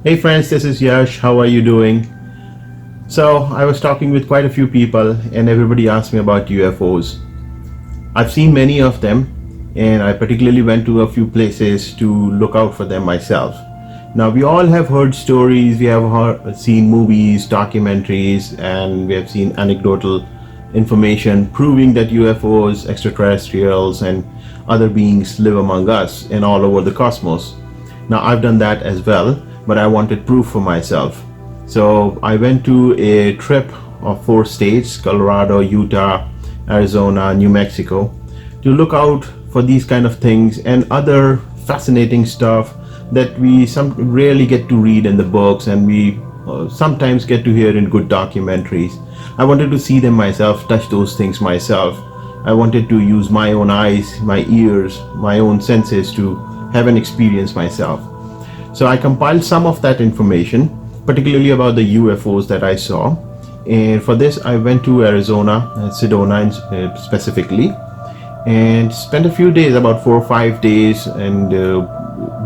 Hey friends, this is Yash. How are you doing? So, I was talking with quite a few people, and everybody asked me about UFOs. I've seen many of them, and I particularly went to a few places to look out for them myself. Now, we all have heard stories, we have seen movies, documentaries, and we have seen anecdotal information proving that UFOs, extraterrestrials, and other beings live among us and all over the cosmos. Now, I've done that as well, but I wanted proof for myself. So I went to a trip of 4 states: Colorado, Utah, Arizona, New Mexico, to look out for these kind of things and other fascinating stuff that we rarely get to read in the books, and we sometimes get to hear in good documentaries. I wanted to see them myself, touch those things myself. I wanted to use my own eyes, my ears, my own senses to have an experience myself. So I compiled some of that information, particularly about the UFOs that I saw. And for this, I went to Arizona, Sedona specifically, and spent a few days, about 4 or 5 days, and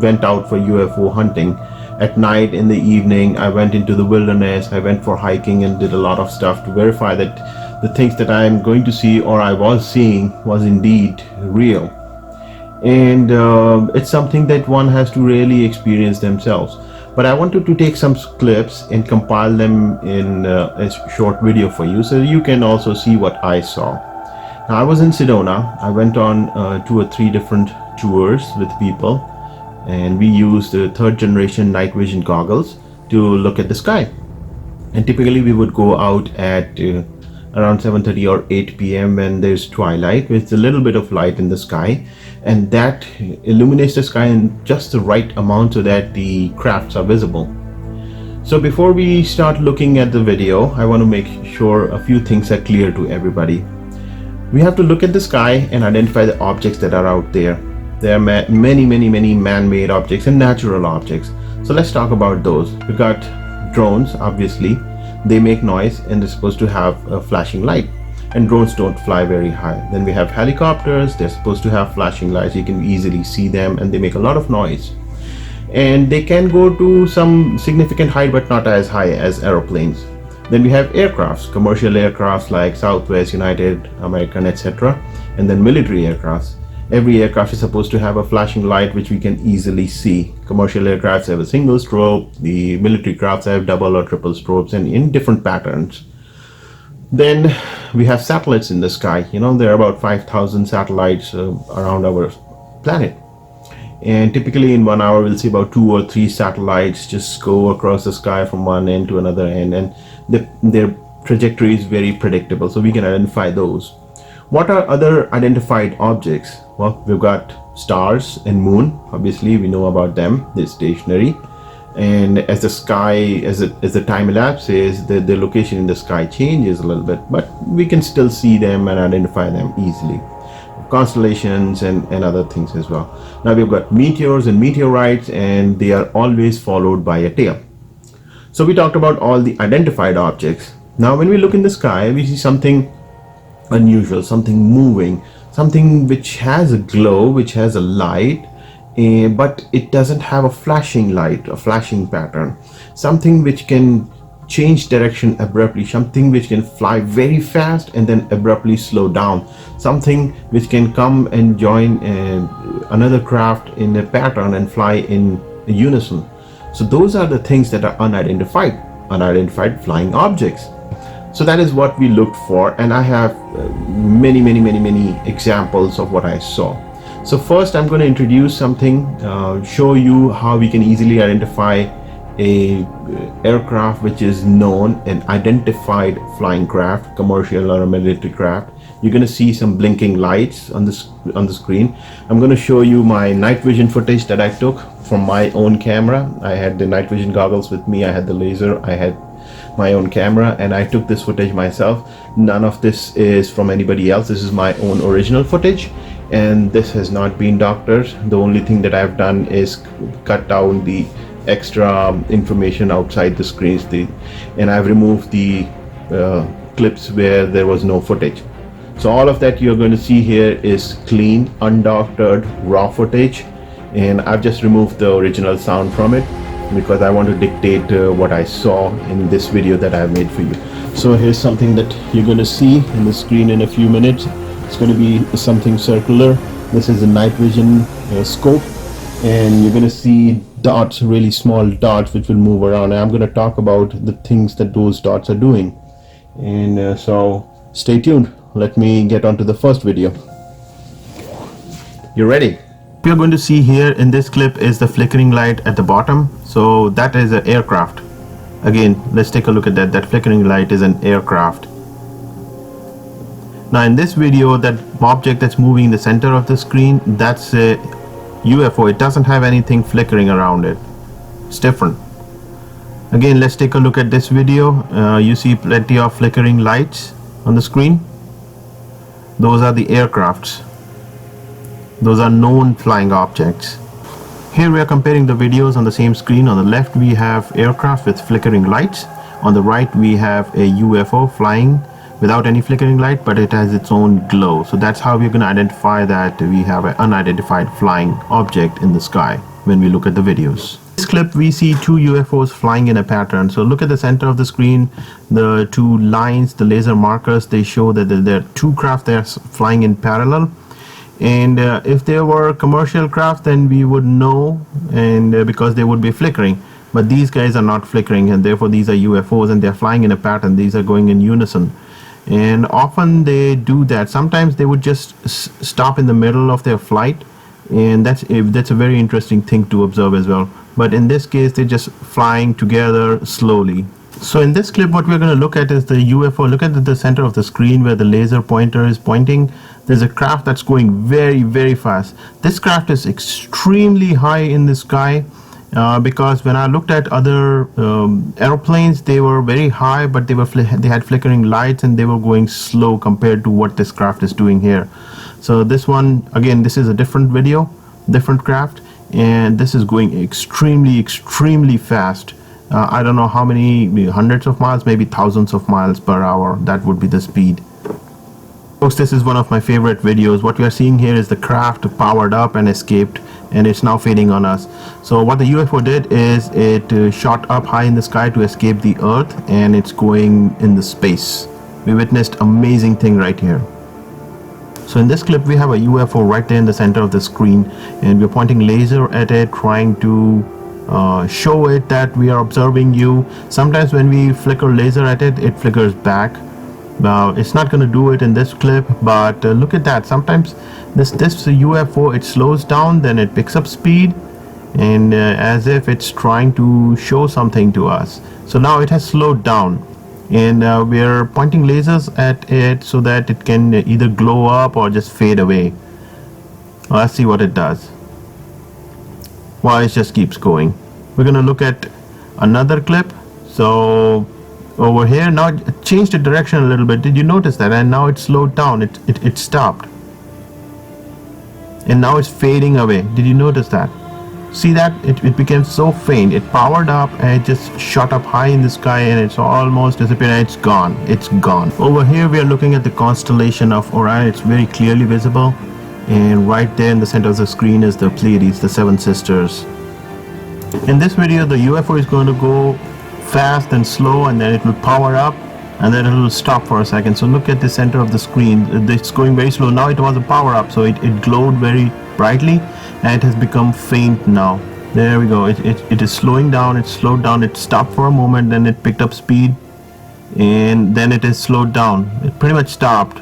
went out for UFO hunting. At night, in the evening, I went into the wilderness. I went for hiking and did a lot of stuff to verify that the things that I am going to see or I was seeing was indeed real. And it's something that one has to really experience themselves. But I wanted to take some clips and compile them in a short video for you, so you can also see what I saw. Now, I was in Sedona. I went on 2 or 3 different tours with people, and we used third generation night vision goggles to look at the sky. And typically we would go out at around 7:30 or 8 p.m. when there's twilight with a little bit of light in the sky, and that illuminates the sky in just the right amount so that the crafts are visible. So before we start looking at the video, I want to make sure a few things are clear to everybody. We have to look at the sky and identify the objects that are out there. There are many man-made objects and natural objects. So let's talk about those. We got drones, obviously. They make noise and they're supposed to have a flashing light, and drones don't fly very high. Then we have helicopters. They're supposed to have flashing lights. You can easily see them, and they make a lot of noise, and they can go to some significant height but not as high as aeroplanes. Then we have aircrafts, commercial aircrafts like Southwest, United, American, etc., and then military aircrafts. Every aircraft is supposed to have a flashing light which we can easily see. Commercial aircrafts have a single strobe, the military crafts have double or triple strobes, and in different patterns. Then we have satellites in the sky. There are about 5,000 satellites around our planet. And typically in 1 hour, we'll see about 2 or 3 satellites just go across the sky from one end to another end, and their trajectory is very predictable, so we can identify those. What are other identified objects? Well, we've got stars and moon. Obviously, we know about them. They're stationary. And as the time elapses, the location in the sky changes a little bit, but we can still see them and identify them easily. Constellations and other things as well. Now we've got meteors and meteorites, and they are always followed by a tail. So we talked about all the identified objects. Now when we look in the sky, we see something unusual, something moving, something which has a glow, which has a light, but it doesn't have a flashing light, a flashing pattern. Something which can change direction abruptly, something which can fly very fast and then abruptly slow down, something which can come and join another craft in a pattern and fly in unison. So those are the things that are unidentified flying objects. So that is what we looked for, and I have many examples of what I saw. So first I'm going to introduce something, show you how we can easily identify a aircraft which is known, an identified flying craft, commercial or a military craft. You're going to see some blinking lights on the screen. I'm going to show you my night vision footage that I took from my own camera. I had the night vision goggles with me, I had the laser, I had my own camera, and I took this footage myself. None of this is from anybody else. This is my own original footage, and this has not been doctored. The only thing that I've done is cut down the extra information outside the screens, and I've removed the clips where there was no footage. So all of that you're going to see here is clean, undoctored, raw footage, and I've just removed the original sound from it. because I want to dictate what I saw in this video that I have made for you. So here's something that you're going to see in the screen in a few minutes. It's going to be something circular. This is a night vision scope, and you're going to see dots, really small dots, which will move around. And I'm going to talk about the things that those dots are doing. And so stay tuned. Let me get on to the first video. You ready? What you're going to see here in this clip is the flickering light at the bottom. So that is an aircraft. Again, let's take a look at that. That flickering light is an aircraft. Now in this video, that object that's moving in the center of the screen, that's a UFO. It doesn't have anything flickering around it. It's different. Again, let's take a look at this video. You see plenty of flickering lights on the screen. Those are the aircrafts. Those are known flying objects. Here we are comparing the videos on the same screen. On the left we have aircraft with flickering lights. On the right we have a UFO flying without any flickering light, but it has its own glow. So that's how we're going to identify that we have an unidentified flying object in the sky when we look at the videos. In this clip we see two UFOs flying in a pattern. So look at the center of the screen. The two lines, the laser markers, they show that there are two craft that are flying in parallel. And if they were commercial craft, then we would know, and because they would be flickering. But these guys are not flickering, and therefore these are UFOs, and they're flying in a pattern. These are going in unison, and often they do that. Sometimes they would just stop in the middle of their flight, and that's a very interesting thing to observe as well. But in this case, they're just flying together slowly. So in this clip, what we're going to look at is the UFO. Look at the center of the screen where the laser pointer is pointing. There's a craft that's going very, very fast. This craft is extremely high in the sky because when I looked at other aeroplanes, they were very high, but they had flickering lights and they were going slow compared to what this craft is doing here. So this one, again, this is a different video, different craft, and this is going extremely, extremely fast. I don't know how many, hundreds of miles, maybe thousands of miles per hour. That would be the speed. Folks, this is one of my favorite videos. What we are seeing here is the craft powered up and escaped, and it's now fading on us. So what the UFO did is it shot up high in the sky to escape the Earth, and it's going in the space. We witnessed amazing thing right here. So in this clip we have a UFO right there in the center of the screen, and we're pointing laser at it, trying to show it that we are observing you. Sometimes when we flicker laser at it, it flickers back. Now it's not going to do it in this clip, but look at that. Sometimes this UFO, it slows down, then it picks up speed, and as if it's trying to show something to us. So now it has slowed down, and we're pointing lasers at it so that it can either glow up or just fade away. Let's see what it does. Well, it just keeps going. We're going to look at another clip. So over here, now it changed the direction a little bit. Did you notice that? And now it slowed down. It stopped, and now it's fading away. Did you notice that? See that? It became so faint. It powered up and it just shot up high in the sky, and it's almost disappeared, and it's gone. It's gone. Over here we are looking at the constellation of Orion. It's very clearly visible, and right there in the center of the screen is the Pleiades, the seven sisters. In this video, the UFO is going to go fast and slow, and then it will power up, and then it will stop for a second. So look at the center of the screen. It's going very slow. Now it was a power up, so it glowed very brightly, and it has become faint now. There we go. It is slowing down. It slowed down. It stopped for a moment, then it picked up speed, and then it is slowed down. It pretty much stopped.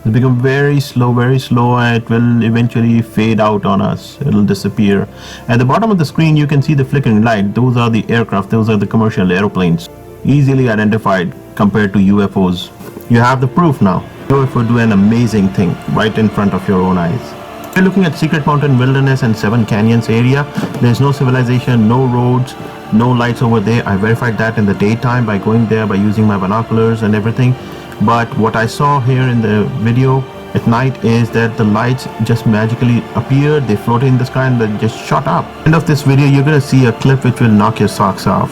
It's become very slow, and it will eventually fade out on us. It will disappear. At the bottom of the screen, you can see the flickering light. Those are the aircraft. Those are the commercial airplanes. Easily identified compared to UFOs. You have the proof now. UFO do an amazing thing right in front of your own eyes. We're looking at Secret Mountain Wilderness and Seven Canyons area. There's no civilization, no roads, no lights over there. I verified that in the daytime by going there, by using my binoculars and everything. But what I saw here in the video at night is that the lights just magically appeared, they floated in the sky, and then just shot up. End of this video, you're going to see a clip which will knock your socks off.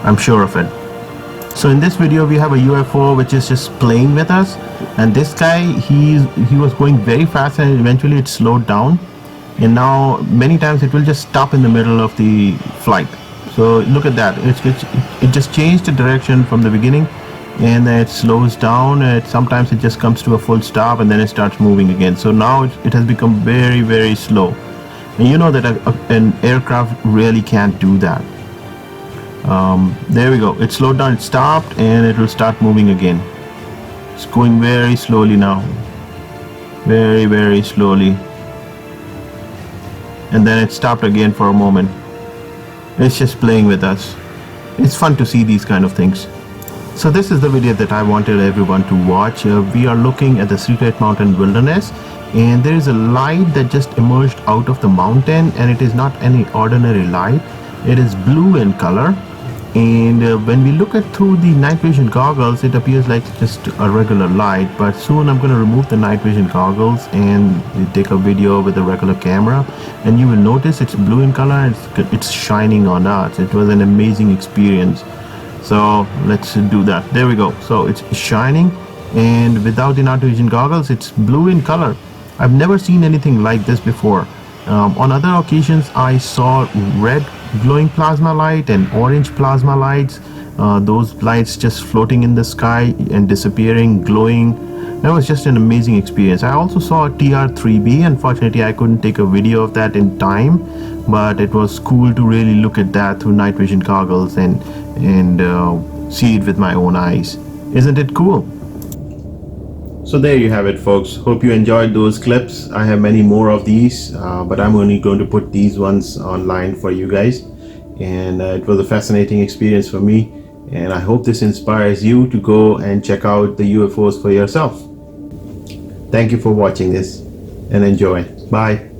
I'm sure of it. So in this video we have a UFO which is just playing with us, and this guy he was going very fast, and eventually it slowed down, and now many times it will just stop in the middle of the flight. So look at that, it just changed the direction from the beginning, and then it slows down, and sometimes it just comes to a full stop and then it starts moving again. So now it has become very, very slow, and you know that an aircraft really can't do that. There we go, it slowed down, it stopped, and it will start moving again. It's going very slowly now, very, very slowly, and then it stopped again for a moment. It's just playing with us. It's fun to see these kind of things. So this is the video that I wanted everyone to watch. We are looking at the Secret Mountain Wilderness, and there is a light that just emerged out of the mountain, and it is not any ordinary light. It is blue in color, and when we look at through the night vision goggles, it appears like just a regular light. But soon I'm going to remove the night vision goggles and take a video with a regular camera, and you will notice it's blue in color and it's shining on us. It was an amazing experience. So let's do that. There we go. So it's shining, and without the night vision goggles, it's blue in color. I've never seen anything like this before. On other occasions, I saw red glowing plasma light and orange plasma lights. Those lights just floating in the sky and disappearing, glowing. That was just an amazing experience. I also saw a TR-3B. Unfortunately, I couldn't take a video of that in time, but it was cool to really look at that through night vision goggles and see it with my own eyes. Isn't it cool? So there you have it, folks. Hope you enjoyed those clips. I have many more of these, but I'm only going to put these ones online for you guys. And it was a fascinating experience for me, and I hope this inspires you to go and check out the UFOs for yourself. Thank you for watching this, and enjoy. Bye.